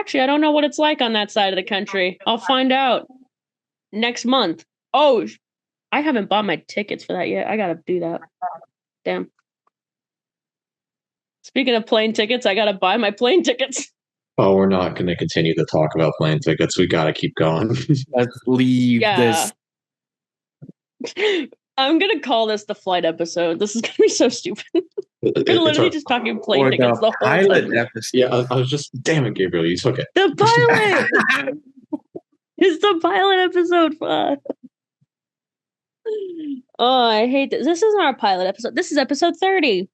Actually, I don't know what it's like on that side of the country. I'll find out next month. Oh, I haven't bought my tickets for that yet. I gotta do that. Damn. Speaking of plane tickets, I gotta buy my plane tickets. Oh, we're not going to continue to talk about plane tickets. We got to keep going. Let's leave Yeah. this. I'm gonna call this the flight episode. This is gonna be so stupid. We're It's literally our, just talking plane Or tickets the the whole pilot time. episode. yeah, I was just, damn it, Gabriel, you took it. The pilot! It's the pilot episode. Fuck. Oh, I hate this. This isn't our pilot episode. This is episode 30.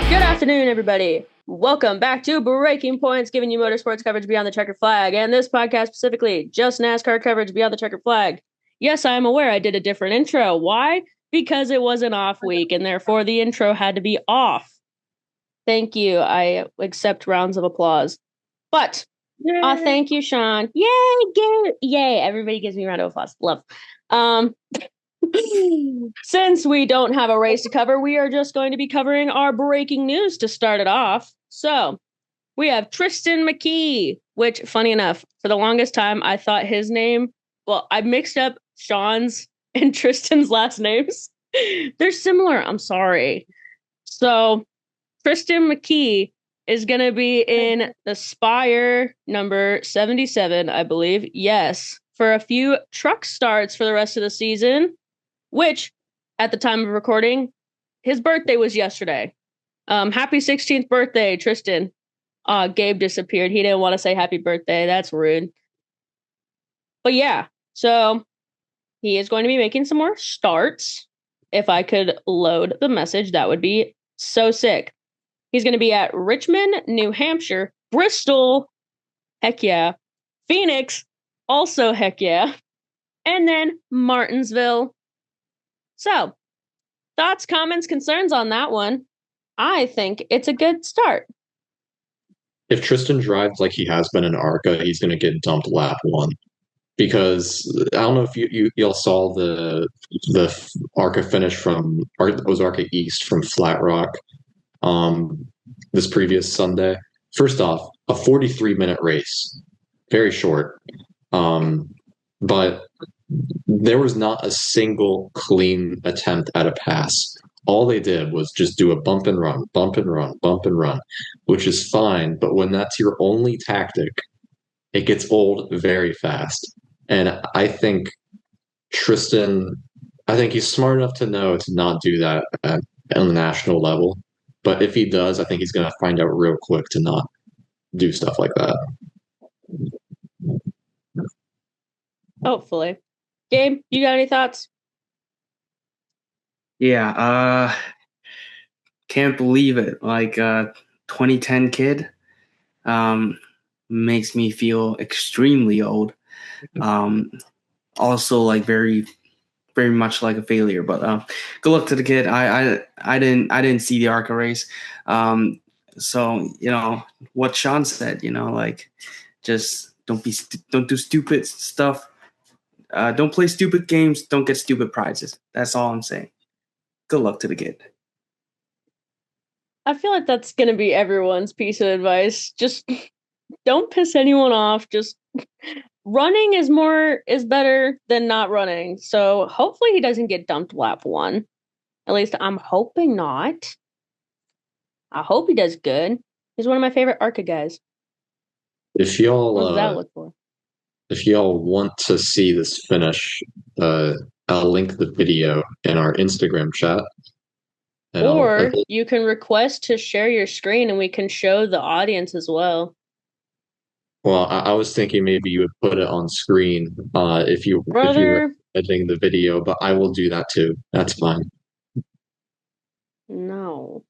Good afternoon, everybody. Welcome back to Breaking Points, giving you motorsports coverage beyond the checkered flag, and this podcast specifically, just NASCAR coverage beyond the checkered flag. Yes, I am aware I did a different intro. Why? Because it was an off week, and therefore the intro had to be off. Thank you. I accept rounds of applause. But thank you, Sean. Yay! Yay! Everybody gives me a round of applause. Love. Since we don't have a race to cover, we are just going to be covering our breaking news to start it off. So we have Tristan McKee, which, funny enough, for the longest time, I thought his name, well, I mixed up Sean's and Tristan's last names. They're similar. I'm sorry. So Tristan McKee is going to be in the Spire number 77, I believe. Yes, for a few truck starts for the rest of the season, which at the time of recording, his birthday was yesterday. Happy 16th birthday, Tristan. Gabe disappeared. He didn't want to say happy birthday. That's rude. But yeah, so he is going to be making some more starts. If I could load the message, that would be so sick. He's going to be at Richmond, New Hampshire, Bristol, heck yeah, Phoenix, also heck yeah, and then Martinsville. So, thoughts, comments, concerns on that one? I think it's a good start. If Tristan drives like he has been in ARCA, he's going to get dumped lap one. Because I don't know if y'all saw the ARCA finish from Ozarka East from Flat Rock this previous Sunday. First off, a 43-minute race, very short. But there was not a single clean attempt at a pass. All they did was just do a bump and run, bump and run, bump and run, which is fine. But when that's your only tactic, it gets old very fast. And I think Tristan, I think he's smart enough to know to not do that on the national level. But if he does, I think he's going to find out real quick to not do stuff like that. Hopefully. Gabe, you got any thoughts? Yeah, can't believe it. Like 2010 kid makes me feel extremely old. Also like very much like a failure, but good luck to the kid. I didn't see the ARCA race. So, you know, what Sean said, you know, like just don't do stupid stuff. Don't play stupid games. Don't get stupid prizes. That's all I'm saying. Good luck to the kid. I feel like that's going to be everyone's piece of advice. Just don't piss anyone off. Just running is better than not running. So hopefully he doesn't get dumped lap one. At least I'm hoping not. I hope he does good. He's one of my favorite ARCA guys. If y'all What does that look for? if y'all want to see this finish, I'll link the video in our Instagram chat. And Or you can request to share your screen and we can show the audience as well. Well, I was thinking maybe you would put it on screen if you Brother, were editing the video, but I will do that too. That's fine. no.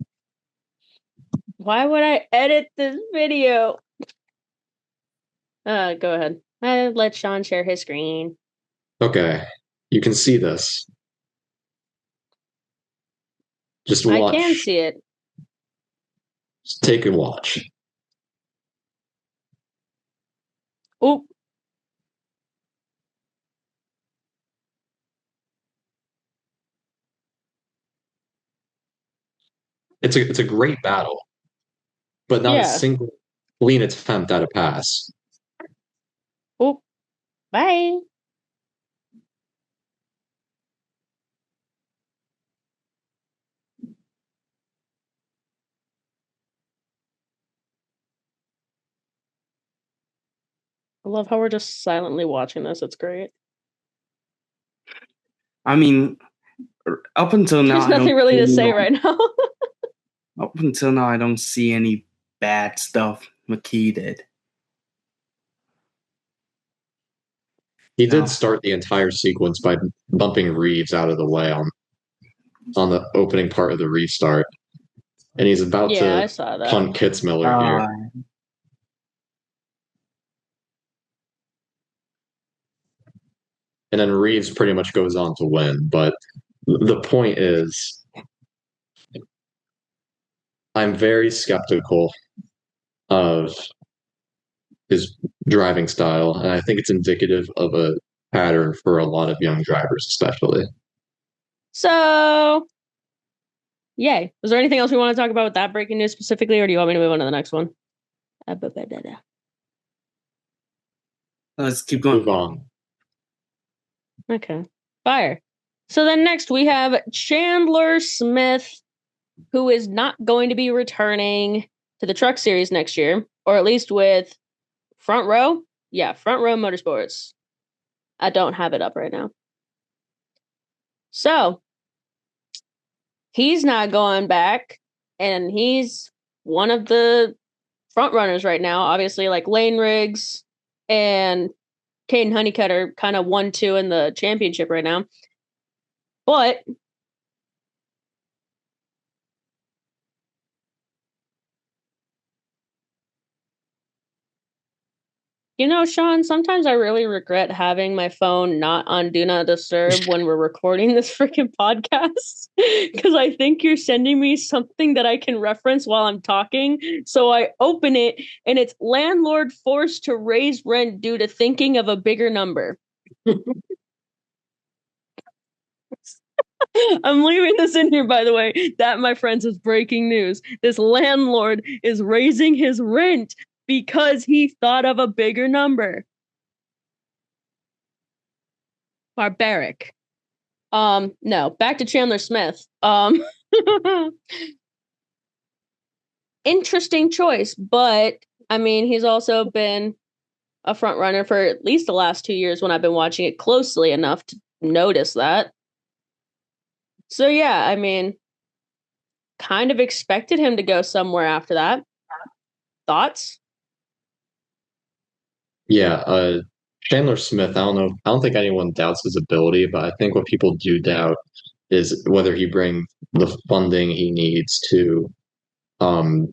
Why would I edit this video? Go ahead. Let Sean share his screen. Okay, you can see this. Just watch. I can see it. Just take a watch. Oh. it's a great battle, but not a Yeah. single clean attempt at a pass. Oh, bye. I love how we're just silently watching this. It's great. I mean, up until now, There's nothing really to say right now. Up until now, I don't see any bad stuff McKee did. He No. did start the entire sequence by bumping Reeves out of the way on the opening part of the restart, and he's about Yeah, I to saw that. punt Kitzmiller here. And then Reeves pretty much goes on to win. But the point is, I'm very skeptical of his driving style, and I think it's indicative of a pattern for a lot of young drivers, especially. So, yay. Was there anything else we want to talk about with that breaking news specifically, or do you want me to move on to the next one? Let's keep going. Move on. Okay. Fire. So then next we have Chandler Smith, who is not going to be returning to the Truck Series next year, or at least with Front Row. Yeah, Front Row Motorsports. I don't have it up right now. So he's not going back, and he's one of the front runners right now. Obviously, like Lane Riggs and Caden Honeycutt are kind of 1-2 in the championship right now. But you know, Sean, sometimes I really regret having my phone not on Do Not Disturb when we're recording this freaking podcast. Because I think you're sending me something that I can reference while I'm talking. So I open it and it's landlord forced to raise rent due to thinking of a bigger number. I'm leaving this in here, by the way. That, my friends, is breaking news. This landlord is raising his rent because he thought of a bigger number. Barbaric. No, back to Chandler Smith. Interesting choice, but I mean, he's also been a front runner for at least the last 2 years when I've been watching it closely enough to notice that. So yeah, I mean, kind of expected him to go somewhere after that. Thoughts? Yeah, Chandler Smith, I don't think anyone doubts his ability, but I think what people do doubt is whether he brings the funding he needs to um,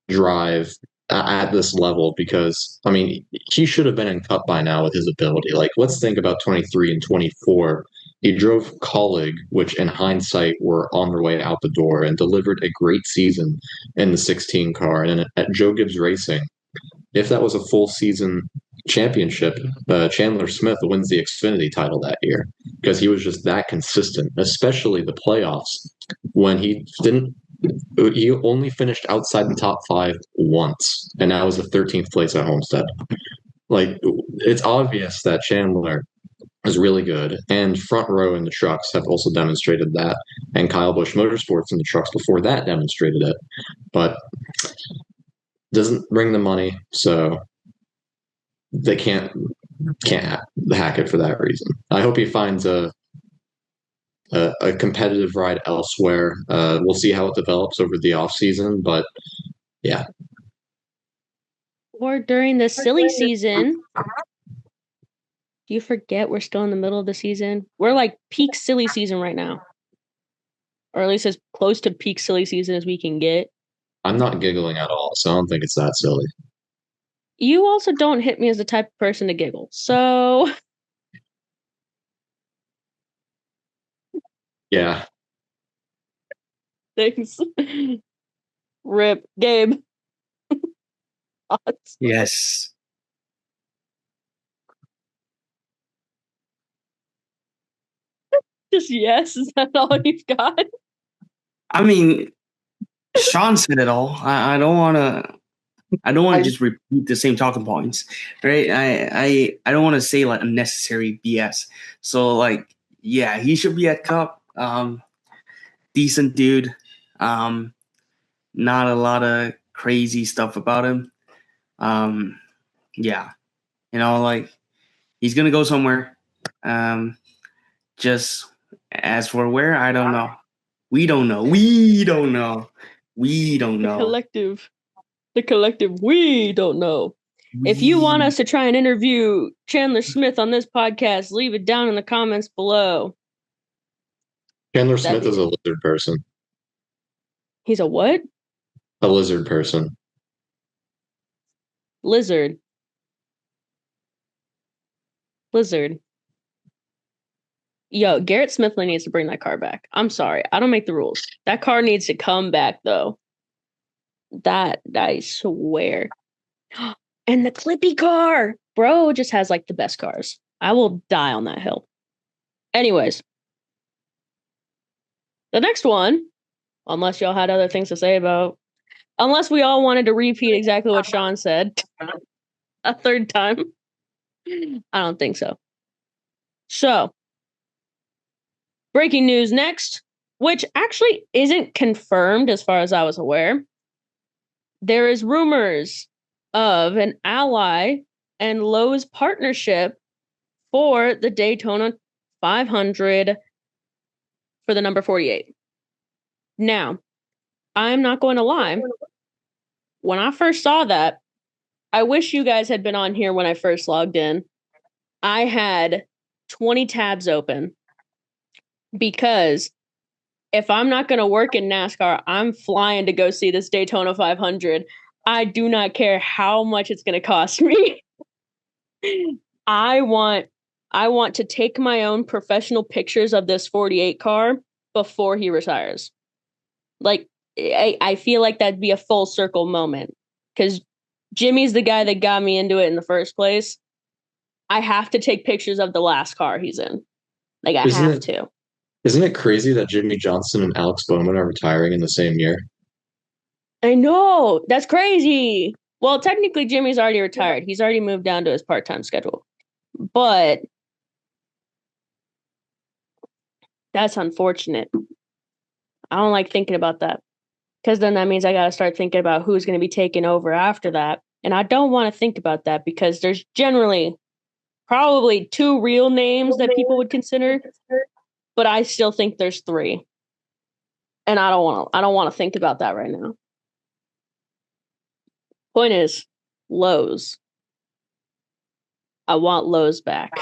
drive at this level because I mean he should have been in Cup by now with his ability. Like let's think about 23 and 24. He drove Colleague, which in hindsight were on their way out the door, and delivered a great season in the 16 car. And at Joe Gibbs Racing, if that was a full season championship, Chandler Smith wins the Xfinity title that year because he was just that consistent, especially the playoffs when he only finished outside the top five once, and that was the 13th place at Homestead. Like, it's obvious that Chandler is really good, and Front Row in the trucks have also demonstrated that, and Kyle Busch Motorsports in the trucks before that demonstrated it, but doesn't bring the money, so they can't hack it for that reason. I hope he finds a competitive ride elsewhere. We'll see how it develops over the off season, but yeah. Or during the silly season. Do you forget we're still in the middle of the season? We're like peak silly season right now. Or at least as close to peak silly season as we can get. I'm not giggling at all, so I don't think it's that silly. You also don't hit me as the type of person to giggle. So yeah. Thanks. Rip. Gabe. Yes. Just yes, is that all you've got? I mean, Sean said it all. I don't want to. I don't want to just repeat the same talking points, right? I don't want to say like unnecessary BS. So like, yeah, he should be at Cup. Decent dude. Not a lot of crazy stuff about him. Yeah, like he's gonna go somewhere. Just as for where, I don't know. We don't know. We don't know. We don't know. The collective, we don't know. If you want us to try and interview Chandler Smith on this podcast, leave it down in the comments below. Chandler Smith is a lizard person. He's a what? A lizard person. Lizard. Yo, Garrett Smithley needs to bring that car back. I'm sorry. I don't make the rules. That car needs to come back, though. That, I swear. And the Clippy car! Bro just has, like, the best cars. I will die on that hill. Anyways. The next one, unless y'all had other things to say about... Unless we all wanted to repeat exactly what Sean said a third time. I don't think so. So, breaking news next, which actually isn't confirmed as far as I was aware. There is rumors of an Ally and Lowe's partnership for the Daytona 500 for the number 48. Now, I'm not going to lie. When I first saw that, I wish you guys had been on here when I first logged in. I had 20 tabs open because if I'm not going to work in NASCAR, I'm flying to go see this Daytona 500. I do not care how much it's going to cost me. I want to take my own professional pictures of this 48 car before he retires. Like, I feel like that'd be a full circle moment because Jimmy's the guy that got me into it in the first place. I have to take pictures of the last car he's in. Like, I have to. Isn't it crazy that Jimmie Johnson and Alex Bowman are retiring in the same year? I know. That's crazy. Well, technically, Jimmy's already retired. He's already moved down to his part-time schedule. But that's unfortunate. I don't like thinking about that. Because then that means I got to start thinking about who's going to be taking over after that. And I don't want to think about that because there's generally probably 2 real names that people would consider. But I still think there's 3. And I don't want to think about that right now. Point is, Lowe's. I want Lowe's back.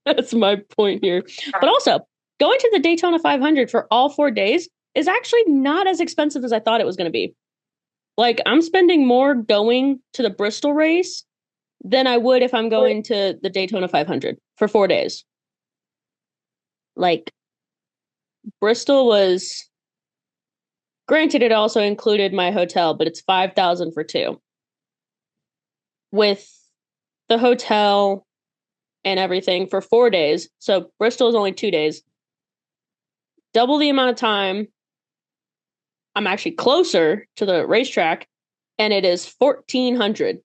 That's my point here. But also, going to the Daytona 500 for all 4 days is actually not as expensive as I thought it was going to be. Like, I'm spending more going to the Bristol race than I would if I'm going to the Daytona 500 for 4 days. Like, Bristol was, granted, it also included my hotel, but it's $5,000 for 2. With the hotel and everything for 4 days. So Bristol is only 2 days. Double the amount of time. I'm actually closer to the racetrack, and it is $1,400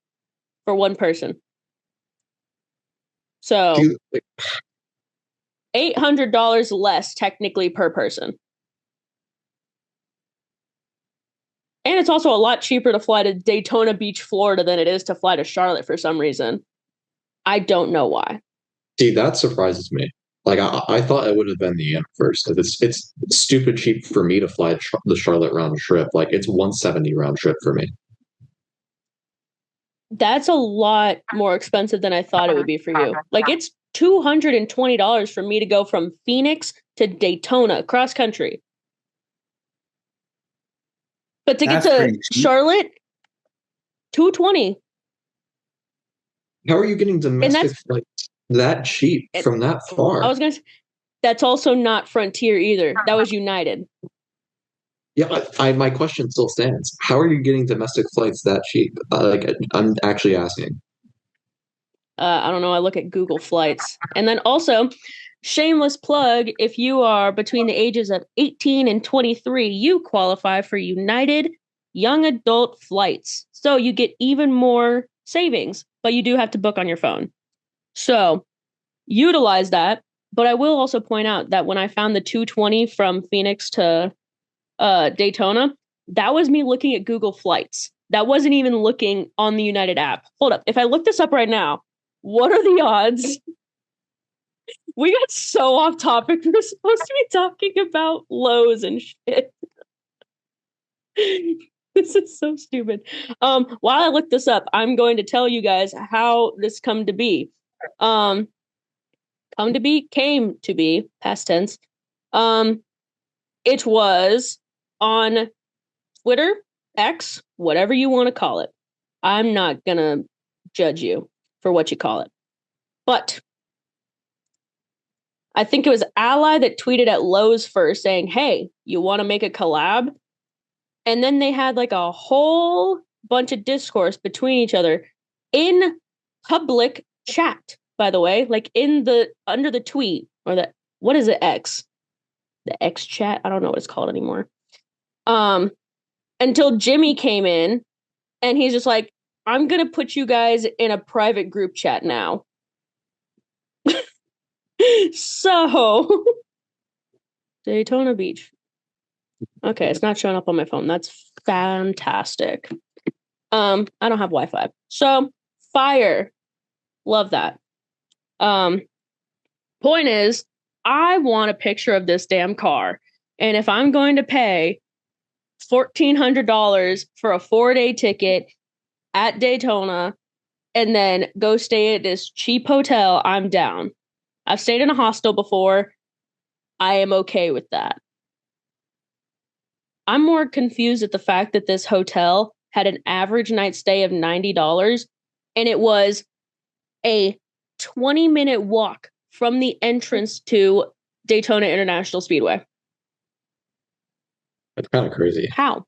for one person. So $800 less technically per person. And it's also a lot cheaper to fly to Daytona Beach, Florida than it is to fly to Charlotte for some reason. I don't know why. See, that surprises me. Like, I thought it would have been the first. It's stupid cheap for me to fly the Charlotte round trip. Like, it's $170 round trip for me. That's a lot more expensive than I thought it would be for you. Like, it's $220 for me to go from Phoenix to Daytona cross country. But to get to Charlotte, $220. How are you getting domestic flights that cheap from that far? I was going to say, that's also not Frontier either. That was United. Yeah, my question still stands. How are you getting domestic flights that cheap? I'm actually asking. I don't know. I look at Google Flights. And then also, Shameless plug, if you are between the ages of 18 and 23, you qualify for United Young Adult Flights. So you get even more savings, but you do have to book on your phone. So utilize that. But I will also point out that when I found the 220 from Phoenix to Daytona, that was me looking at Google Flights. That wasn't even looking on the United app. Hold up. If I look this up right now, what are the odds? We got so off topic. We're supposed to be talking about Lowe's and shit. This is so stupid. While I look this up, I'm going to tell you guys how this came to be, past tense. It was on Twitter, X, whatever you want to call it. I'm not gonna judge you for what you call it. But I think it was Ally that tweeted at Lowe's first saying, hey, you want to make a collab? And then they had like a whole bunch of discourse between each other in public chat, by the way, like under the tweet or what is it, X? The X chat? I don't know what it's called anymore. Until Jimmy came in and he's just like, I'm going to put you guys in a private group chat now. So, Daytona Beach. Okay, it's not showing up on my phone. That's fantastic. I don't have Wi-Fi. So, fire. Love that. Point is, I want a picture of this damn car. And if I'm going to pay $1,400 for a 4-day ticket at Daytona and then go stay at this cheap hotel, I'm down. I've stayed in a hostel before. I am okay with that. I'm more confused at the fact that this hotel had an average night stay of $90 and it was a 20-minute walk from the entrance to Daytona International Speedway. That's kind of crazy. How?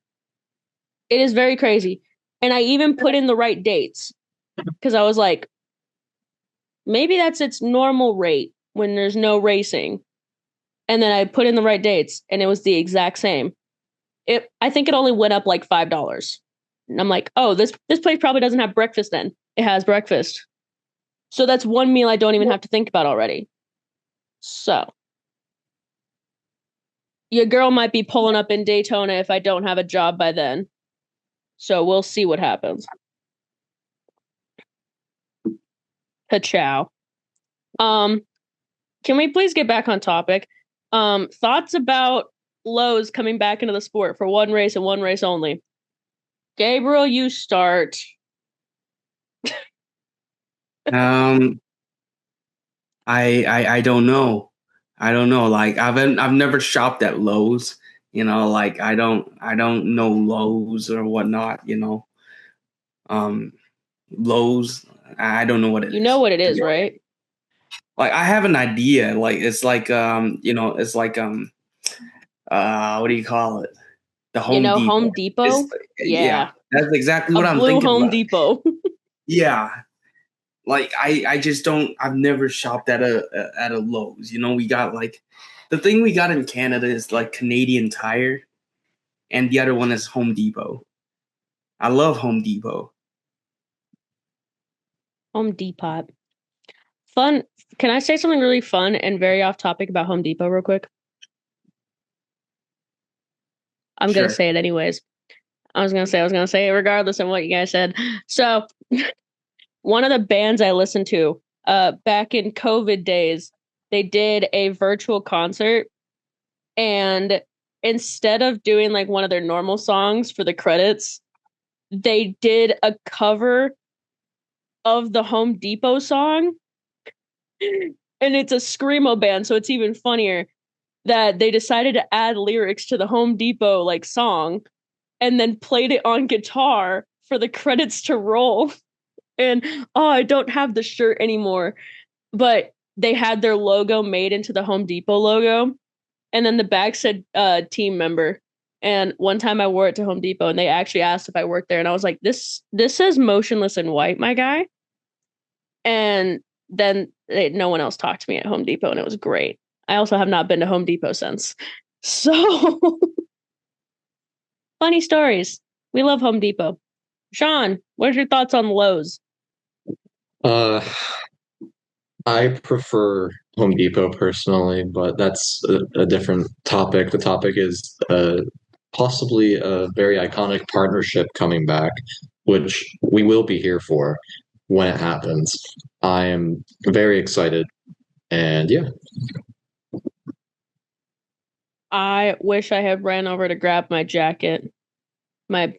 It is very crazy. And I even put in the right dates because I was like, maybe that's its normal rate when there's no racing. And then I put in the right dates and it was the exact same. I think it only went up like $5. And I'm like, oh, this place probably doesn't have breakfast then. It has breakfast. So that's one meal I don't even have to think about already. So your girl might be pulling up in Daytona if I don't have a job by then. So we'll see what happens. Ka-chow. Can we please get back on topic? Thoughts about Lowe's coming back into the sport for one race and one race only. Gabriel, you start. I don't know. I don't know. Like I've never shopped at Lowe's. You know, like I don't know Lowe's or whatnot. You know, Lowe's. I don't know what it is. You know what it is, right? Like I have an idea. Like it's like you know, it's like what do you call it? The Home Depot. Home Depot. Yeah, that's exactly what I'm blue thinking. Home about. Depot. Yeah. Like I just don't. I've never shopped at a Lowe's. You know, we got like the thing we got in Canada is like Canadian Tire, and the other one is Home Depot. I love Home Depot. Home Depot. Fun. Can I say something really fun and very off topic about Home Depot real quick? I'm going to say it anyways. I was going to say it regardless of what you guys said. So one of the bands I listened to back in COVID days, they did a virtual concert. And instead of doing like one of their normal songs for the credits, they did a cover of the Home Depot song. And it's a screamo band, so it's even funnier that they decided to add lyrics to the Home Depot like song and then played it on guitar for the credits to roll. And I don't have the shirt anymore, but they had their logo made into the Home Depot logo. And then the back said team member. And one time I wore it to Home Depot and they actually asked if I worked there. And I was like, this says motionless in white, my guy. And then no one else talked to me at Home Depot, and it was great. I also have not been to Home Depot since. So funny stories. We love Home Depot. Sean, what are your thoughts on Lowe's? I prefer Home Depot personally, but that's a different topic. The topic is possibly a very iconic partnership coming back, which we will be here for when it happens. I am very excited, and yeah. I wish I had ran over to grab my jacket. My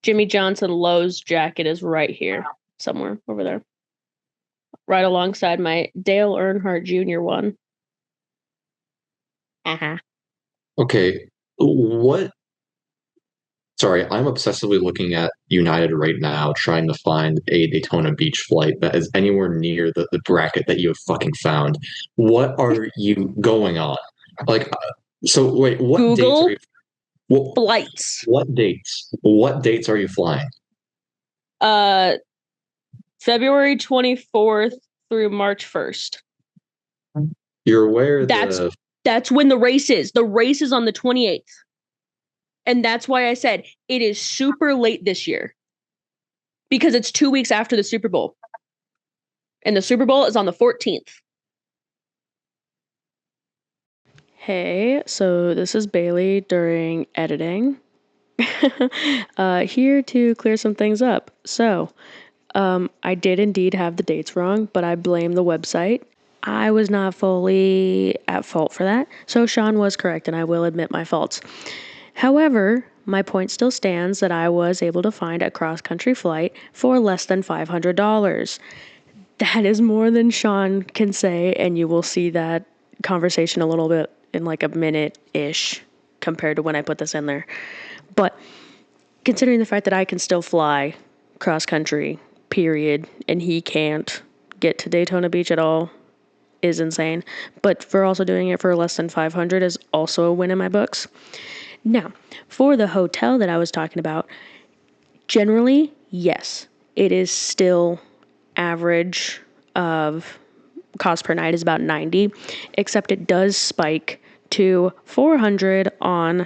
Jimmy Johnson Lowe's jacket is right here, somewhere over there, right alongside my Dale Earnhardt Jr. one. Okay, what? Sorry, I'm obsessively looking at United right now, trying to find a Daytona Beach flight that is anywhere near the bracket that you have fucking found. What are you going on? Like, so wait, what Google dates are you? flights. What dates? What dates are you flying? February 24th through March 1st. You're aware That's when the race is. The race is on the 28th. And that's why I said it is super late this year. Because it's 2 weeks after the Super Bowl. And the Super Bowl is on the 14th. Hey, so this is Bailey during editing. Here to clear some things up. So, I did indeed have the dates wrong, but I blame the website. I was not fully at fault for that. So Sean was correct, and I will admit my faults. However, my point still stands that I was able to find a cross-country flight for less than $500. That is more than Sean can say, and you will see that conversation a little bit in like a minute-ish compared to when I put this in there. But considering the fact that I can still fly cross-country, period, and he can't get to Daytona Beach at all, is insane. But for also doing it for less than 500 is also a win in my books. Now, for the hotel that I was talking about, generally, yes, it is still average of cost per night is about 90, except it does spike to 400 on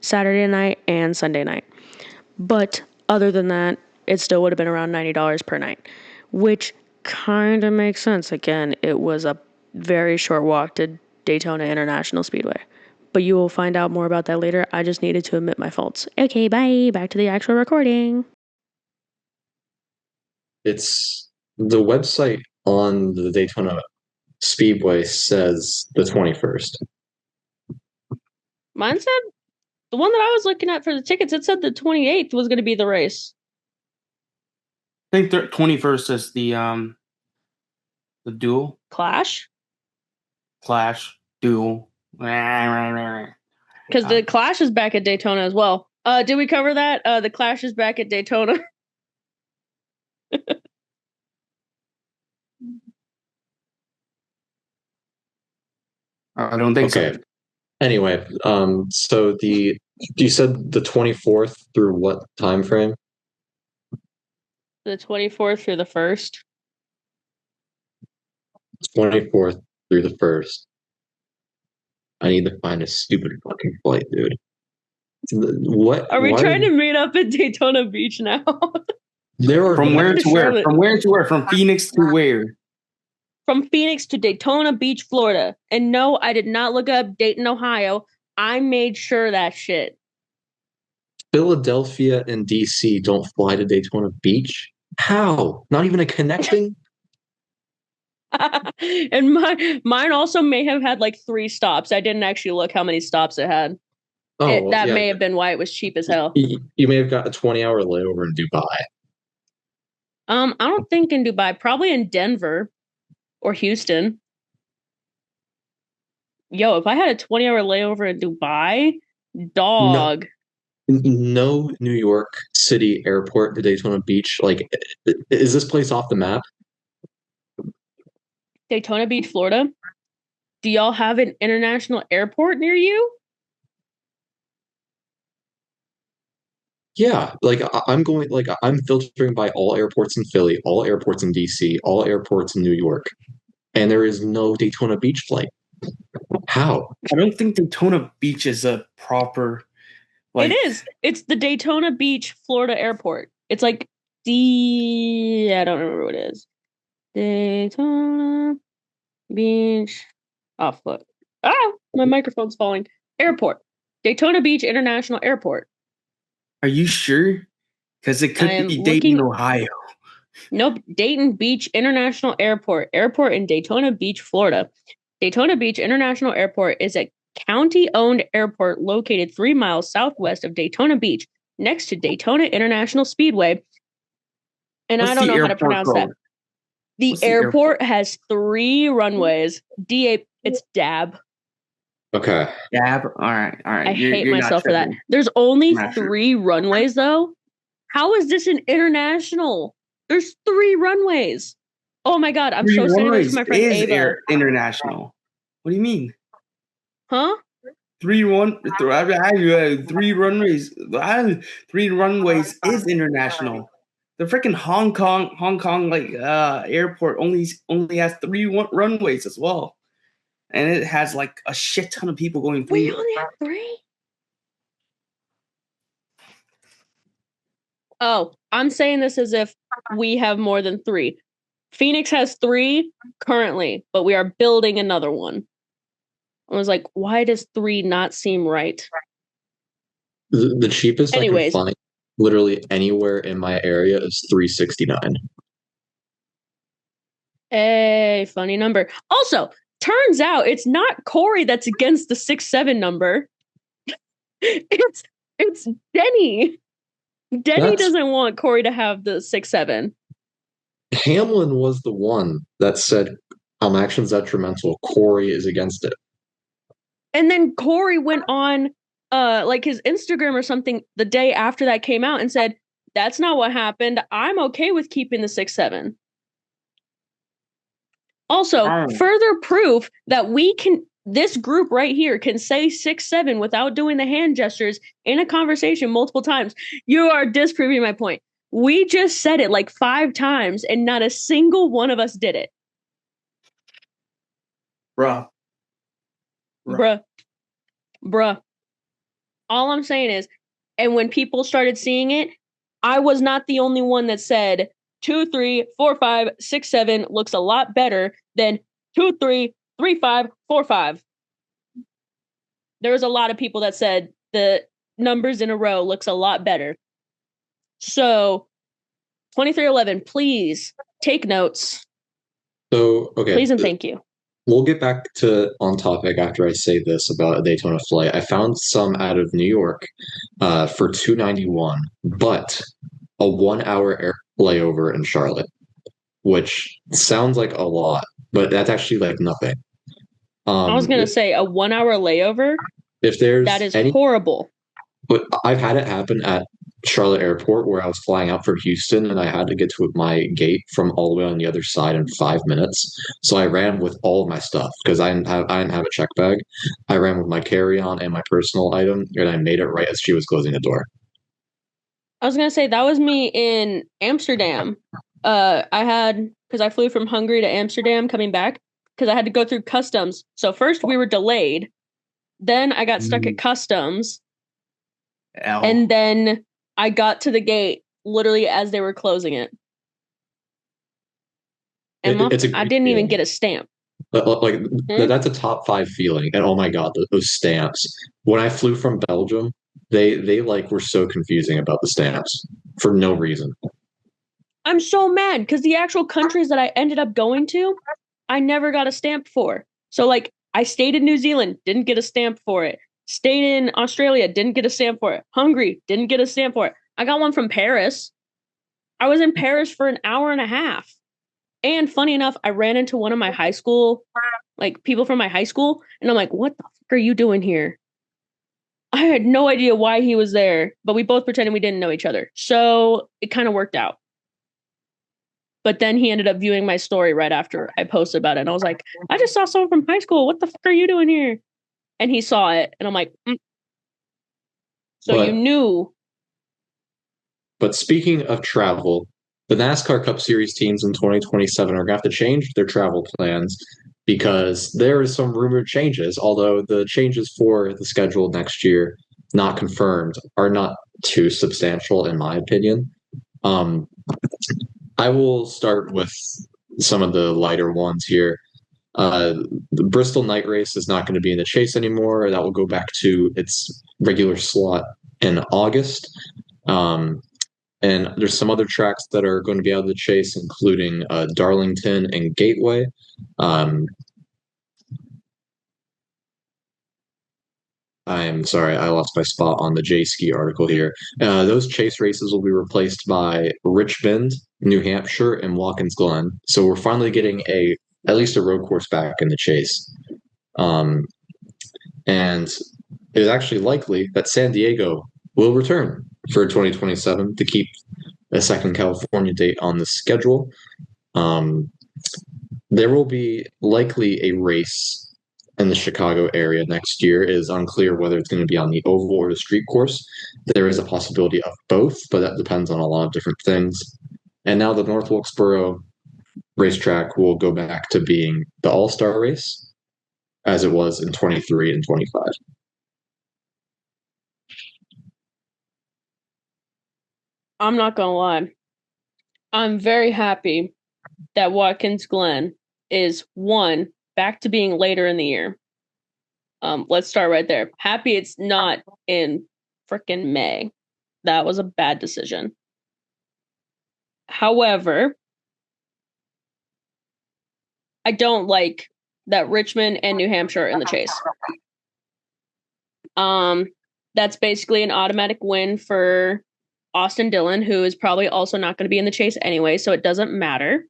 Saturday night and Sunday night. But other than that, it still would have been around $90 per night, which kind of makes sense. Again, it was a very short walk to Daytona International Speedway. But you will find out more about that later. I just needed to admit my faults. Okay, bye. Back to the actual recording. It's the website on the Daytona Speedway says the 21st. Mine said, the one that I was looking at for the tickets, it said the 28th was going to be the race. I think 21st is the duel. Clash? Duel. Because the Clash is back at Daytona as well. Did we cover that? The Clash is back at Daytona. I don't think so. Anyway, so you said the 24th through what time frame? The 24th through the 1st. 24th through the 1st. I need to find a stupid fucking flight, dude. What are we trying to meet up at Daytona Beach now? There are from where to where? From where to where? From Phoenix to where? From Phoenix to Daytona Beach, Florida. And no, I did not look up Dayton, Ohio. I made sure that shit. Philadelphia and DC don't fly to Daytona Beach? How? Not even a connecting? And mine also may have had like 3 stops. I didn't actually look how many stops it had. That may have been why it was cheap as hell. You may have got a 20-hour layover in Dubai. I don't think in Dubai. Probably in Denver or Houston. Yo, if I had a 20-hour layover in Dubai, dog. No New York City airport to Daytona Beach. Like, is this place off the map? Daytona Beach, Florida? Do y'all have an international airport near you? Yeah, like I'm going, like I'm filtering by all airports in Philly, all airports in DC, all airports in New York, and there is no Daytona Beach flight. How? I don't think Daytona Beach is a proper It like. is. It's the Daytona Beach, Florida airport. It's like I don't remember what it is. Daytona Beach. Oh, fuck. Ah, my microphone's falling. Airport. Daytona Beach International Airport. Are you sure? Because it I could am be Dayton, looking. Ohio. Nope. Dayton Beach International Airport. Airport in Daytona Beach, Florida. Daytona Beach International Airport is a county-owned airport located 3 miles southwest of Daytona Beach, next to Daytona International Speedway. And What's I don't the know how to airport pronounce that. code? The What's the airport has 3 runways. It's DAB. Okay. Dab. All right. I hate You're not myself for that. tripping. There's only Not sure. 3 runways though. How is this an international? There's 3 runways. Oh my god, I'm Three so excited about this runways with my friend is Ava. international. What do you mean? Huh? Three runways. 3 runways is international. The freaking Hong Kong like airport only has 3 runways as well, and it has like a shit ton of people going through. We only have 3? Oh, I'm saying this as if we have more than 3. Phoenix has 3 currently, but we are building another one. I was like, why does 3 not seem right? The cheapest I Anyways. can find literally anywhere in my area is $369. Hey, funny number. Also, turns out it's not Corey that's against the 6-7 number. It's Denny. Denny doesn't want Corey to have the 6-7. Hamlin was the one that said action's detrimental. Corey is against it. And then Corey went on like his Instagram or something the day after that came out and said, that's not what happened. I'm okay with keeping the 6-7. Also, further proof that this group right here can say 6-7 without doing the hand gestures in a conversation multiple times. You are disproving my point. We just said it like 5 times and not a single one of us did it. Bruh. All I'm saying is, and when people started seeing it, I was not the only one that said 2, 3, 4, 5, 6, 7 looks a lot better than 2, 3, 3, 5, 4, 5. There was a lot of people that said the numbers in a row looks a lot better. So 2311, please take notes. So, okay. Please and thank you. We'll get back to on topic after I say this about a Daytona flight. I found some out of New York for $291, but a 1-hour air layover in Charlotte, which sounds like a lot, but that's actually like nothing. I was gonna say a 1-hour layover. If there's that is horrible. But I've had it happen at Charlotte Airport where I was flying out for Houston and I had to get to my gate from all the way on the other side in 5 minutes. So I ran with all of my stuff because I didn't have a check bag. I ran with my carry-on and my personal item, and I made it right as she was closing the door. I was gonna say that was me in Amsterdam. Because I flew from Hungary to Amsterdam coming back because I had to go through customs. So first we were delayed, then I got stuck at customs. And then I got to the gate literally as they were closing it. And I didn't even get a stamp. That's a top 5 feeling. And oh my God, those stamps. When I flew from Belgium, they like were so confusing about the stamps for no reason. I'm so mad because the actual countries that I ended up going to, I never got a stamp for. So like I stayed in New Zealand, didn't get a stamp for it. Stayed in Australia, didn't get a stamp for it. Hungary, didn't get a stamp for it. I got one from Paris. I was in Paris for an hour and a half. And funny enough, I ran into one of my high school, like people from my high school, and I'm like, what the fuck are you doing here? I had no idea why he was there, but we both pretended we didn't know each other. So it kind of worked out. But then he ended up viewing my story right after I posted about it. And I was like, I just saw someone from high school. What the fuck are you doing here? And he saw it, and I'm like, So you knew But speaking of travel, the NASCAR Cup Series teams in 2027 are going to have to change their travel plans because there is some rumored changes, although the changes for the schedule next year, not confirmed, are not too substantial in my opinion. Um, I will start with some of the lighter ones here. The Bristol night race is not going to be in the chase anymore. That will go back to its regular slot in August. Um, and there's some other tracks that are going to be out of the chase, including Darlington and Gateway. I'm sorry, I lost my spot on the J Ski article here. Those chase races will be replaced by Richmond, New Hampshire, and Watkins Glen. So we're finally getting at least a road course back in the chase. Um, and it is actually likely that San Diego will return for 2027 to keep a second California date on the schedule. There will be likely a race in the Chicago area next year. It is unclear whether it's going to be on the oval or the street course. There is a possibility of both, but that depends on a lot of different things. And now the North Wilkesboro racetrack will go back to being the All-Star race as it was in 23 and 25. I'm not gonna lie. I'm very happy that Watkins Glen is one back to being later in the year. Let's start right there. Happy it's not in freaking May. That was a bad decision. However, I don't like that Richmond and New Hampshire are in the chase. That's basically an automatic win for Austin Dillon, who is probably also not going to be in the chase anyway, so it doesn't matter.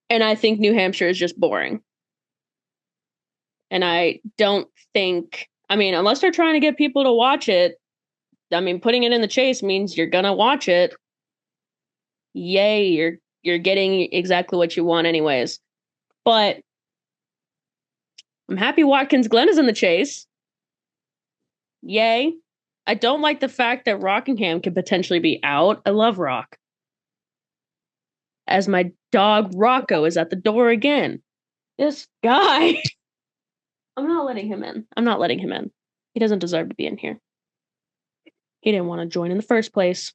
And I think New Hampshire is just boring. And I don't think, unless they're trying to get people to watch it, putting it in the chase means you're going to watch it. Yay, you're getting exactly what you want anyways. But I'm happy Watkins Glen is in the chase. Yay. I don't like the fact that Rockingham could potentially be out. I love Rock. As my dog Rocco is at the door again. This guy. I'm not letting him in. He doesn't deserve to be in here. He didn't want to join in the first place.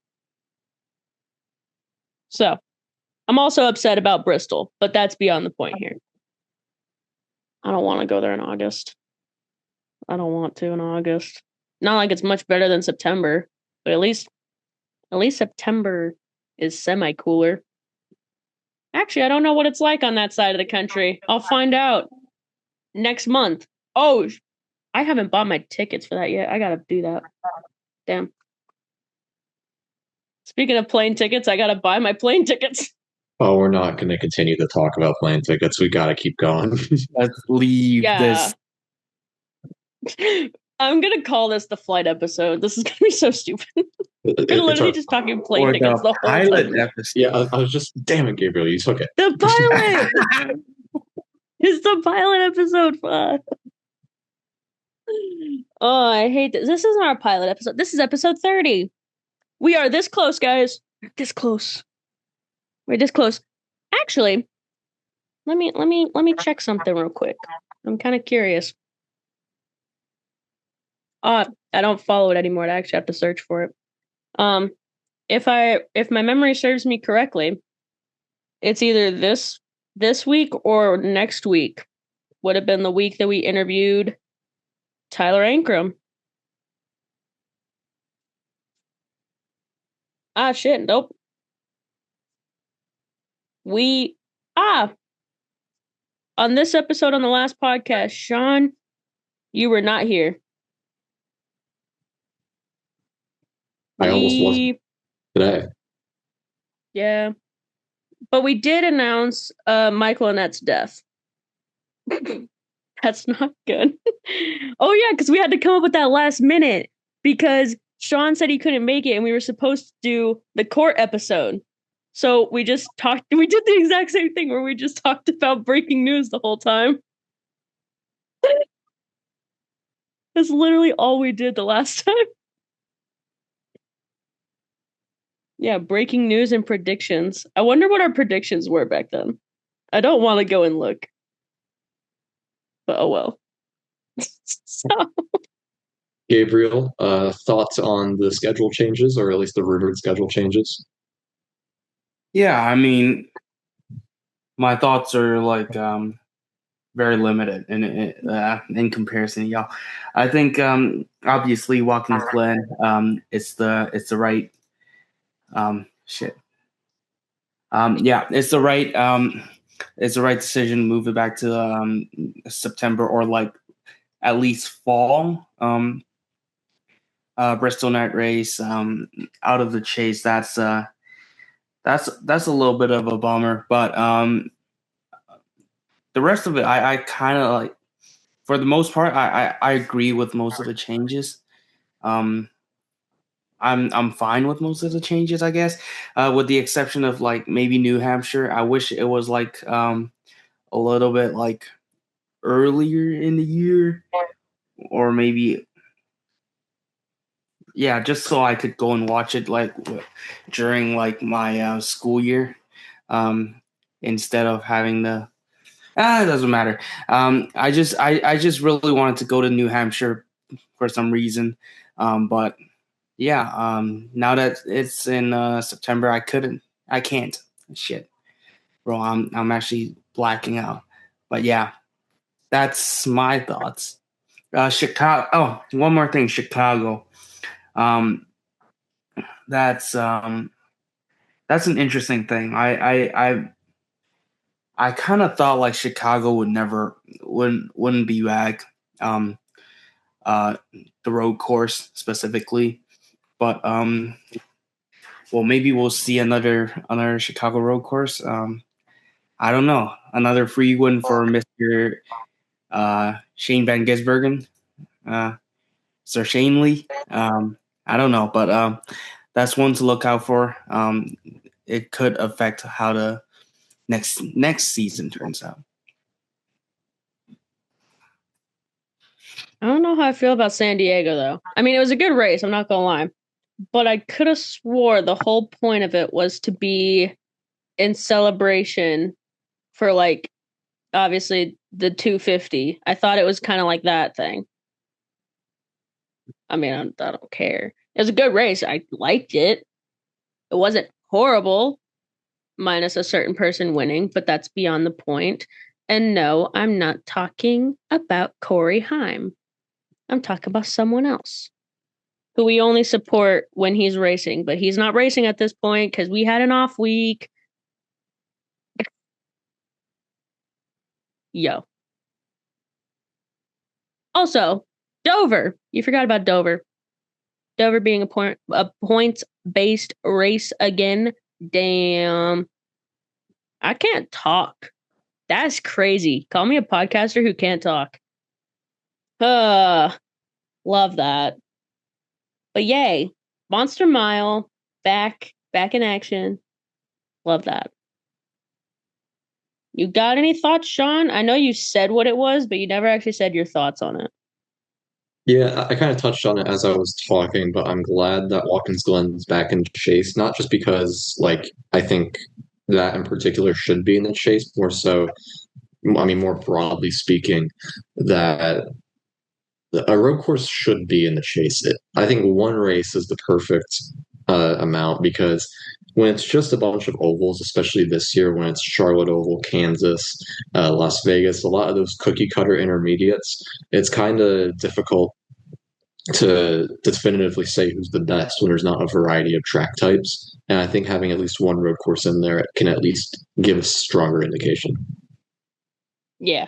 So, I'm also upset about Bristol, but that's beyond the point here. I don't want to go there in August. I don't want to in August. Not like it's much better than September, but at least September is semi-cooler. Actually, I don't know what it's like on that side of the country. I'll find out next month. Oh, I haven't bought my tickets for that yet. I gotta do that. Damn. Speaking of plane tickets, I gotta buy my plane tickets. Oh, we're not going to continue to talk about plane tickets. We got to keep going. Let's leave this. I'm going to call this the flight episode. This is going to be so stupid. We're literally just talking plane tickets the whole time. Episode. Yeah, I was just, damn it, Gabriel, you took it. The pilot! It's the pilot episode. Oh, I hate this. This isn't our pilot episode. This is episode 30. We are this close, guys. We're this close. Actually, let me check something real quick. I'm kind of curious. I don't follow it anymore. I actually have to search for it. If my memory serves me correctly, it's either this week or next week would have been the week that we interviewed Tyler Ankrum. Shit, nope. On this episode on the last podcast, Sean, you were not here. I almost wasn't today. Yeah. But we did announce Michael Annette's death. That's not good. Oh, yeah, because we had to come up with that last minute because Sean said he couldn't make it and we were supposed to do the court episode. So we did the exact same thing where we just talked about breaking news the whole time. That's literally all we did the last time. Yeah, breaking news and predictions. I wonder what our predictions were back then. I don't want to go and look. But oh well. So, Gabriel, thoughts on the schedule changes, or at least the rumored schedule changes? Yeah, I mean, my thoughts are like very limited in comparison to y'all. I think obviously Watkins Glen it's the right shit. Yeah, it's the right decision to move it back to September or like at least fall. Bristol Night Race out of the chase. That's a little bit of a bummer, but the rest of it, I kind of like. For the most part, I agree with most of the changes. Um, I'm fine with most of the changes, I guess, with the exception of like maybe New Hampshire. I wish it was like a little bit like earlier in the year, or maybe yeah, just so I could go and watch it like during like my school year, instead of having the. It doesn't matter. I just really wanted to go to New Hampshire for some reason, but yeah, now that it's in September, I can't. Shit, bro, I'm actually blacking out. But yeah, that's my thoughts. Chicago. Oh, one more thing, Chicago. Um, that's an interesting thing. I kind of thought like Chicago wouldn't be back. Um, the road course specifically, but well, maybe we'll see another Chicago road course. I don't know. Another free win for Mr. Shane Van Gisbergen, Sir Shane Lee. I don't know, but that's one to look out for. It could affect how the next season turns out. I don't know how I feel about San Diego though. I mean, it was a good race, I'm not gonna lie. But I could have swore the whole point of it was to be in celebration for like obviously the 250. I thought it was kind of like that thing. I mean, I don't care. It was a good race. I liked it. It wasn't horrible, minus a certain person winning, but that's beyond the point. And no, I'm not talking about Corey Heim. I'm talking about someone else who we only support when he's racing, but he's not racing at this point because we had an off week. Yo. Also, Dover. You forgot about Dover. Dover being a points based race again. Damn. I can't talk. That's crazy. Call me a podcaster who can't talk. Love that. But yay. Monster Mile back in action. Love that. You got any thoughts, Sean? I know you said what it was, but you never actually said your thoughts on it. Yeah, I kind of touched on it as I was talking, but I'm glad that Watkins Glen's back in the chase, not just because, like, I think that in particular should be in the chase, more so, I mean, more broadly speaking, that a road course should be in the chase. I think one race is the perfect amount because when it's just a bunch of ovals, especially this year when it's Charlotte Oval, Kansas, Las Vegas, a lot of those cookie cutter intermediates, it's kind of difficult to definitively say who's the best when there's not a variety of track types. And I think having at least one road course in there can at least give a stronger indication. Yeah.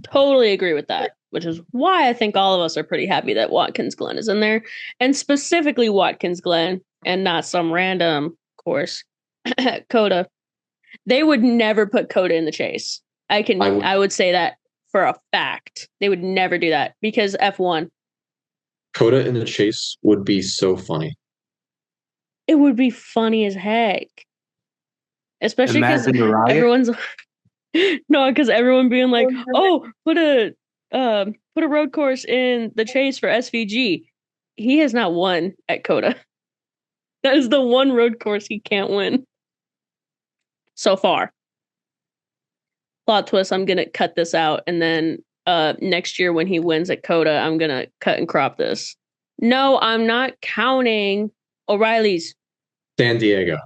Totally agree with that, which is why I think all of us are pretty happy that Watkins Glen is in there, and specifically Watkins Glen and not some random course. COTA. They would never put COTA in the chase. I would say that for a fact. They would never do that because F1. COTA in the chase would be so funny. It would be funny as heck. Especially because everyone's no, because everyone being like, "Oh, put a road course in the chase for SVG." He has not won at COTA. That is the one road course he can't win. So far. Plot twist, I'm going to cut this out. And then next year when he wins at COTA, I'm going to cut and crop this. No, I'm not counting O'Reilly's. San Diego.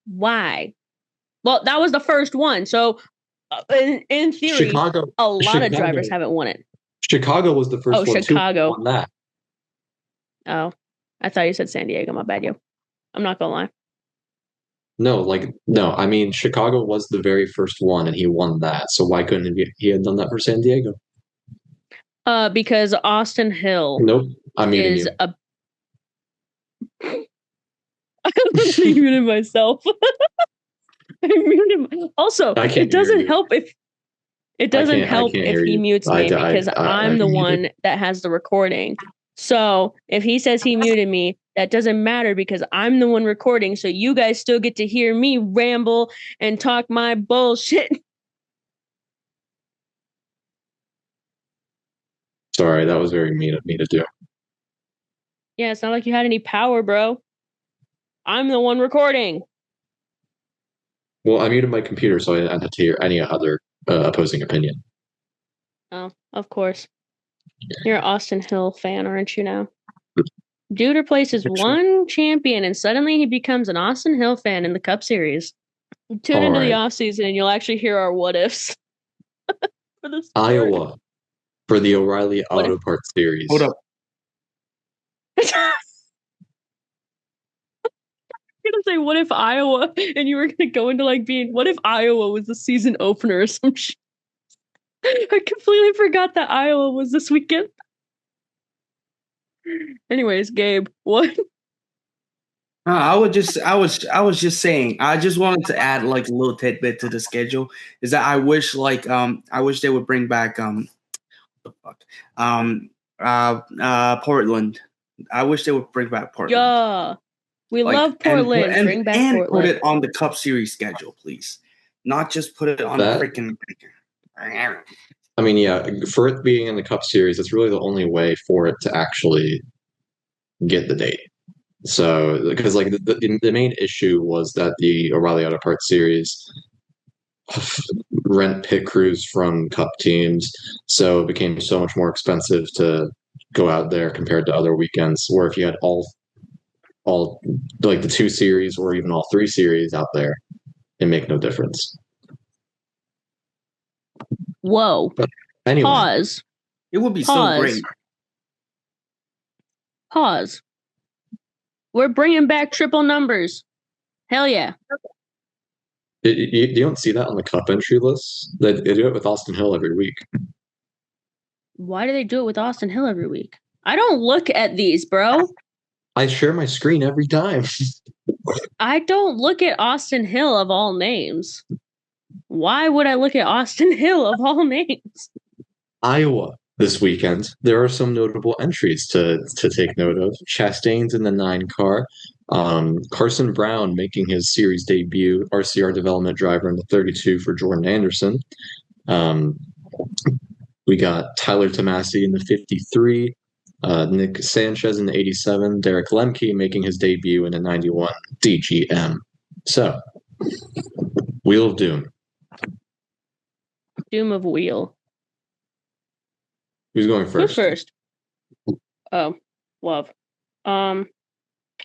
Why? Well, that was the first one. So in theory, Chicago, a lot of drivers haven't won it. Chicago was the first one. Chicago. Won that. Oh, I thought you said San Diego. My bad, yo. I'm not going to lie. No, I mean, Chicago was the very first one and he won that. So why couldn't he have done that for San Diego? Because Austin Hill. Nope. I'm muting you. I muted myself. I muted also, it doesn't help if he mutes me because I'm the one that has the recording. So if he says he muted me, that doesn't matter because I'm the one recording. So you guys still get to hear me ramble and talk my bullshit. Sorry, that was very mean of me to do. Yeah, it's not like you had any power, bro. I'm the one recording. Well, I muted my computer, so I didn't have to hear any other opposing opinion. Oh, of course. You're an Austin Hill fan, aren't you now? Dude replaces one champion, and suddenly he becomes an Austin Hill fan in the Cup Series. Tune into the offseason, and you'll actually hear our what-ifs. For the Iowa for the O'Reilly Auto Parts Series. Hold up. Gonna say what if Iowa, and you were gonna go into like being what if Iowa was the season opener or some shit. I completely forgot that Iowa was this weekend. Anyways, Gabe, what? I was just saying. I just wanted to add like a little tidbit to the schedule. Is that I wish they would bring back Portland. I wish they would bring back Portland. Yeah, we love Portland. Bring back Portland. Put it on the Cup Series schedule, please. Not just put it on the freaking. I mean, yeah, for it being in the Cup Series, it's really the only way for it to actually get the date. So, because like the main issue was that the O'Reilly Auto Parts Series rent pit crews from Cup teams, so it became so much more expensive to go out there compared to other weekends. Where if you had all like the 2 series or even all 3 series out there, it make no difference. Whoa. But anyway. Pause. It would be so great. Pause. We're bringing back triple numbers. Hell yeah. You don't see that on the Cup entry list? They do it with Austin Hill every week. Why do they do it with Austin Hill every week? I don't look at these, bro. I share my screen every time. I don't look at Austin Hill of all names. Why would I look at Austin Hill of all names? Iowa this weekend. There are some notable entries to take note of. Chastain's in the 9 car. Carson Brown making his series debut. RCR development driver in the 32 for Jordan Anderson. We got Tyler Tomasi in the 53. Nick Sanchez in the 87. Derek Lemke making his debut in a 91 DGM. So, Wheel of Doom. Doom of Wheel. Who's going first? Who's first? Oh, love. I'll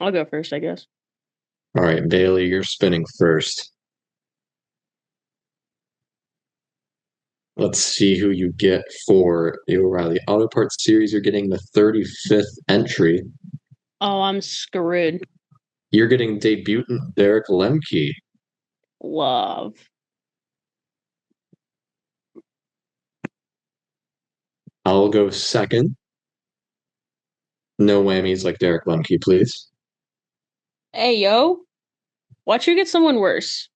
go first, I guess. All right, Bailey, you're spinning first. Let's see who you get for the O'Reilly Auto Parts Series. You're getting the 35th entry. Oh, I'm screwed. You're getting debutant Derek Lemke. Love. I'll go second. No whammies like Derek Lemke, please. Hey, yo. Watch you get someone worse.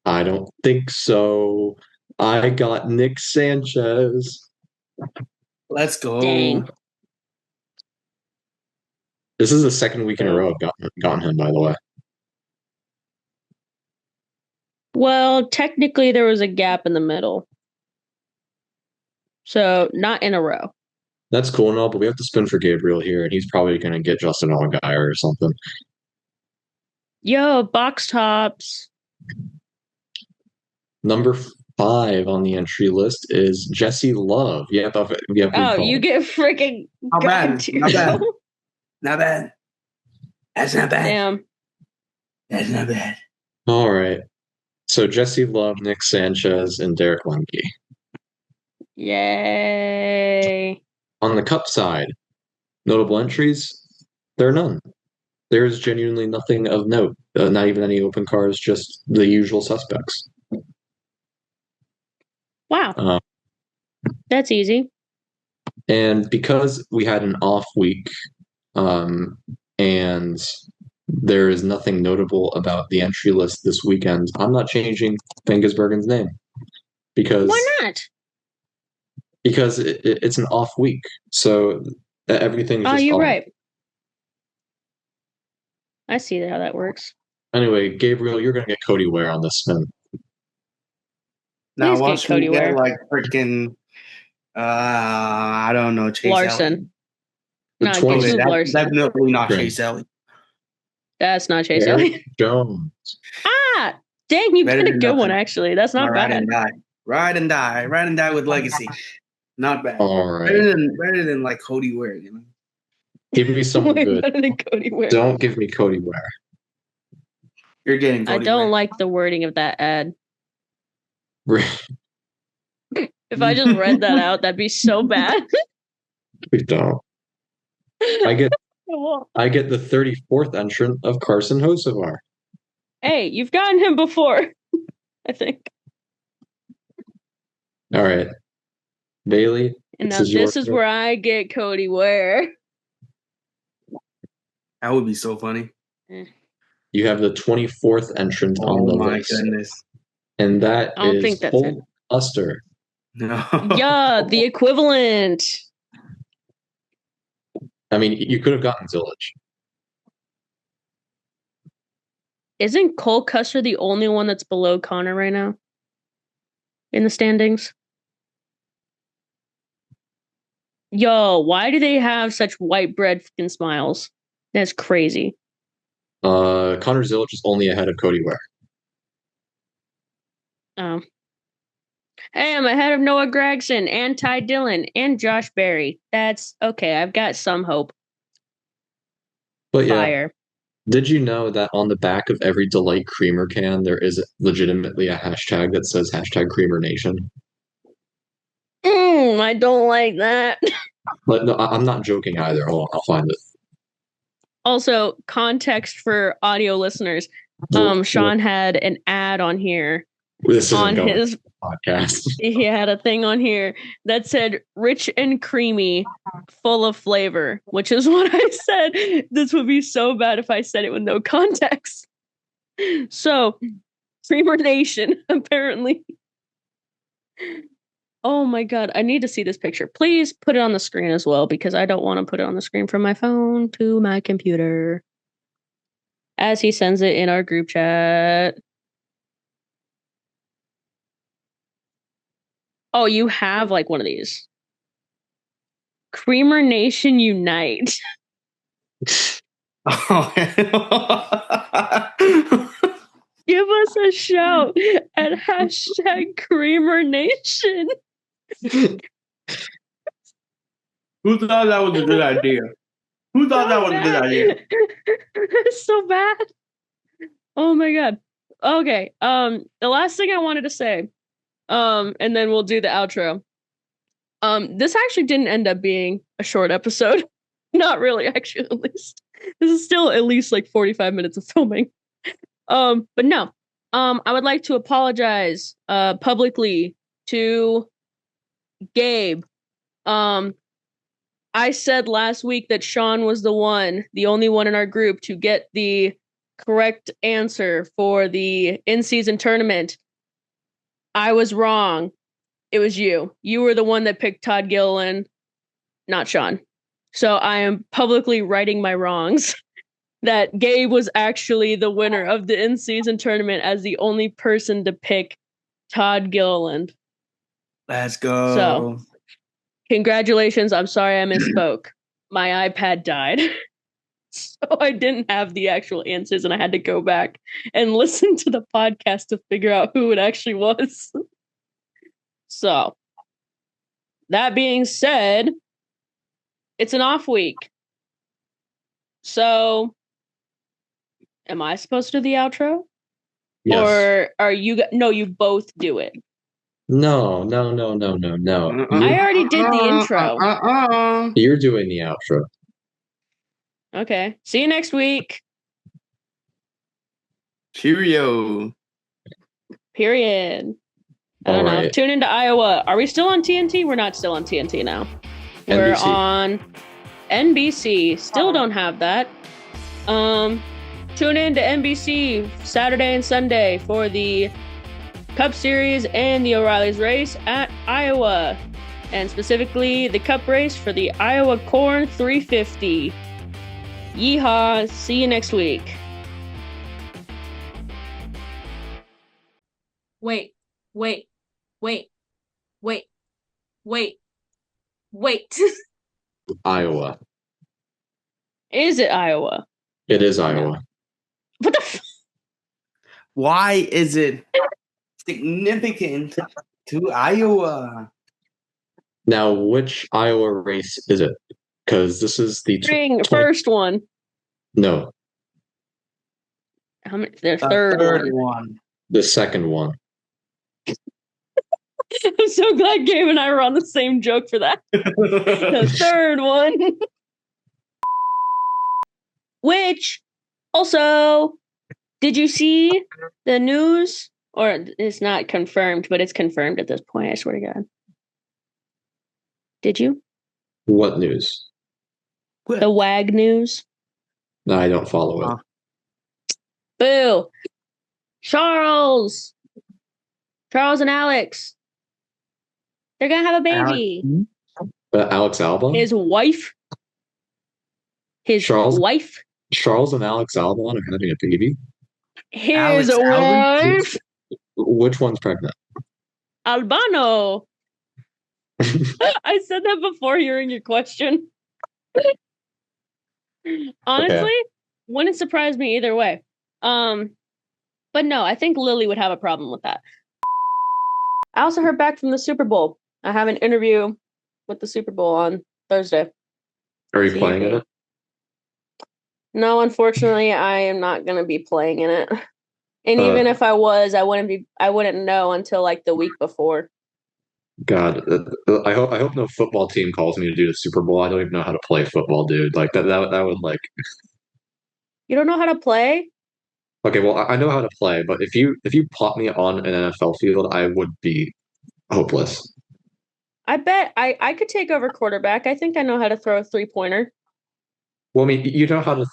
I don't think so. I got Nick Sanchez. Let's go. Dang. This is the second week in a row I've gotten him, by the way. Well, technically there was a gap in the middle. So, not in a row. That's cool and all, but we have to spin for Gabriel here, and he's probably going to get Justin Allgaier or something. Yo, box tops. Number 5 on the entry list is Jesse Love. Oh, you get freaking Not bad. Not bad. Not bad. That's not bad. Damn. That's not bad. All right. So Jesse Love, Nick Sanchez, and Derek Lemke. Yay. On the Cup side, notable entries, there are none. There is genuinely nothing of note. Not even any open cars, just the usual suspects. Wow. That's easy. And because we had an off week, and there is nothing notable about the entry list this weekend, I'm not changing Fengesbergen's name. Why not? Because it's an off week. So everything's just you're off. right. I see how that works. Anyway, Gabriel, you're going to get Cody Ware on this spin. Now Please watch get Cody me get Ware. like freaking I don't know, Chase Larson. Elliott. No, get Larson. Definitely not Right. Chase Elliott. That's not Chase Eric Elliott. Jones. Ah, dang, you Better got a than good one nothing. actually. That's not Ride bad. and die. Ride and die. Ride and die with legacy. Not bad. All right. Better than like Cody Ware, you know. Give me someone Way good. better than Cody Ware. Don't give me Cody Ware. You're getting I Cody don't Ware. like the wording of that ad. If I just read that out, that'd be so bad. We don't. I get Well, the 34th entrant of Carson Hocevar. hey, you've gotten him before, I think. All right. Bailey, And now This is your this is where I get Cody Ware. That would be so funny. you have the 24th entrant on the Oh my list. goodness. And that I don't is think that's Holt Uster. No. Yeah, the equivalent. I mean, you could have gotten Zillage. Isn't Cole Custer the only one that's below Connor right now? In the standings? Yo, why do they have such white bread fucking smiles? That's crazy. Connor Zillage is only ahead of Cody Ware. Oh. Hey, I'm ahead of Noah Gregson and Ty Dillon and Josh Berry. That's okay. I've got some hope. But yeah, Fire. did you know that on the back of every Delight Creamer can, there is legitimately a hashtag that says hashtag Creamer Nation? I don't like that. But no, I'm not joking either. Hold on, I'll find it. Also, context for audio listeners. Sean had an ad on here This isn't on going his podcast. he had a thing on here that said rich and creamy, full of flavor, which is what I said. This would be so bad if I said it with no context. So, Creamer Nation, apparently. Oh my god, I need to see this picture. Please put it on the screen as well, because I don't want to put it on the screen from my phone to my computer. As he sends it in our group chat. Oh, you have like one of these. Creamer Nation Unite. Give us a shout at hashtag Creamer Nation. Who thought that was a good idea? Who thought that was a good idea? It's so bad. Oh my god. Okay. The last thing I wanted to say, and then we'll do the outro. This actually didn't end up being a short episode. Not really, actually, at least. This is still at least like 45 minutes of filming. But no. I would like to apologize publicly to Gabe. I said last week that Sean was the only one in our group to get the correct answer for the in-season tournament. I was wrong. It was you. You were the one that picked Todd Gilliland, not Sean. So I am publicly righting my wrongs. That Gabe was actually the winner of the in-season tournament as the only person to pick Todd Gilliland. Let's go. So, Congratulations. I'm sorry I misspoke. My iPad died. So I didn't have the actual answers and I had to go back and listen to the podcast to figure out who it actually was. So, that being said, it's an off week. So, am I supposed to do the outro? Yes. Or are you? No, you both do it. No. I already did the intro. You're doing the outro. Okay. See you next week. Cheerio. Period. I don't know. Alright. Tune into Iowa. Are we still on TNT? We're not still on TNT now. We're NBC. on NBC. Still don't have that. Tune in to NBC Saturday and Sunday for the Cup Series and the O'Reilly's race at Iowa. And specifically the Cup race for the Iowa Corn 350. Yeehaw. See you next week. Wait. Iowa. Is it Iowa? It is Iowa. What the f- Why is it significant to Iowa? Now, which Iowa race is it? Because this is the First one. No, How many? The third one. one. the second one. I'm so glad Gabe and I were on the same joke for that. The third one. Which, also, did you see the news? Or it's not confirmed, but it's confirmed at this point, I swear to God. Did you? What news? The WAG news? No, I don't follow it. Boo! Charles and Alex. They're gonna have a baby. But Alex Albon? His wife. Charles? Wife. Charles and Alex Albon are having a baby? His Alex Albon? wife. Which one's pregnant? Albano. I said that before hearing your question. Honestly, wouldn't surprise me either way. But no, I think Lily would have a problem with that. I also heard back from the Super Bowl. I have an interview with the Super Bowl on Thursday. Are you playing in it? No, unfortunately, I am not going to be playing in it. And even if I was, I wouldn't know until like the week before. God, I hope no football team calls me to do the Super Bowl. I don't even know how to play football, dude. Like that would like. You don't know how to play? Okay, well, I know how to play, but if you plot me on an NFL field, I would be hopeless. I bet I could take over quarterback. I think I know how to throw a 3-pointer. Well, I mean, you know how to.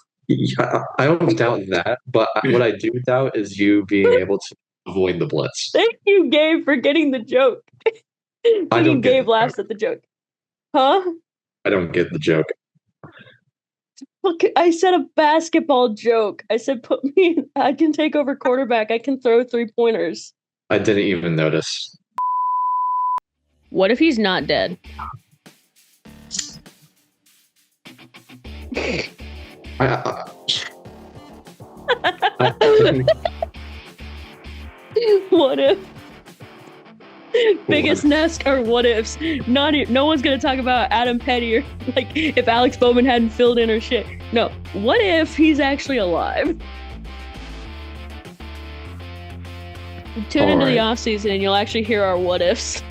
I don't doubt that, but what I do doubt is you being able to avoid the blitz. Thank you, Gabe, for getting the joke. I don't get Gabe the laughs joke. at the joke. Huh? I don't get the joke. Look, I said a basketball joke. I said, put me in, I can take over quarterback. I can throw 3-pointers. I didn't even notice. What if he's not dead? What if? Biggest NASCAR what ifs. No one's gonna talk about Adam Petty or like if Alex Bowman hadn't filled in or shit. No. What if he's actually alive? Tune into the off season and you'll actually hear our what ifs.